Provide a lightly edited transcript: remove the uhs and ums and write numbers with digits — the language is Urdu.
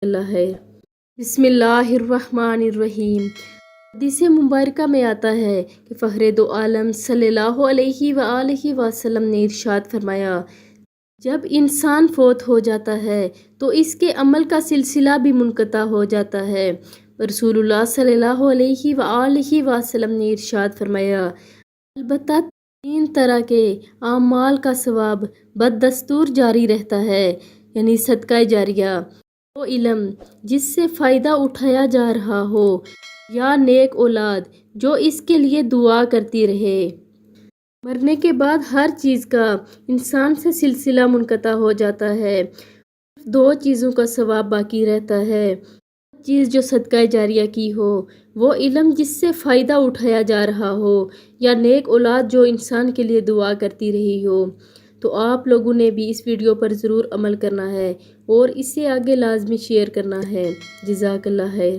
اللہ ہے۔ بسم اللہ الرحمن الرحیم۔ حدیث مبارکہ میں آتا ہے کہ فخر دو عالم صلی اللہ علیہ وآلہ وسلم نے ارشاد فرمایا، جب انسان فوت ہو جاتا ہے تو اس کے عمل کا سلسلہ بھی منقطع ہو جاتا ہے۔ رسول اللہ صلی اللہ علیہ وآلہ وسلم نے ارشاد فرمایا، البتہ 3 طرح کے اعمال کا ثواب بدستور جاری رہتا ہے، یعنی صدقہ جاریہ، وہ علم جس سے فائدہ اٹھایا جا رہا ہو، یا نیک اولاد جو اس کے لیے دعا کرتی رہے۔ مرنے کے بعد ہر چیز کا انسان سے سلسلہ منقطع ہو جاتا ہے، صرف 2 چیزوں کا ثواب باقی رہتا ہے۔ وہ چیز جو صدقہ جاریہ کی ہو، وہ علم جس سے فائدہ اٹھایا جا رہا ہو، یا نیک اولاد جو انسان کے لیے دعا کرتی رہی ہو۔ تو آپ لوگوں نے بھی اس ویڈیو پر ضرور عمل کرنا ہے اور اسے آگے لازمی شیئر کرنا ہے۔ جزاک اللہ خیر۔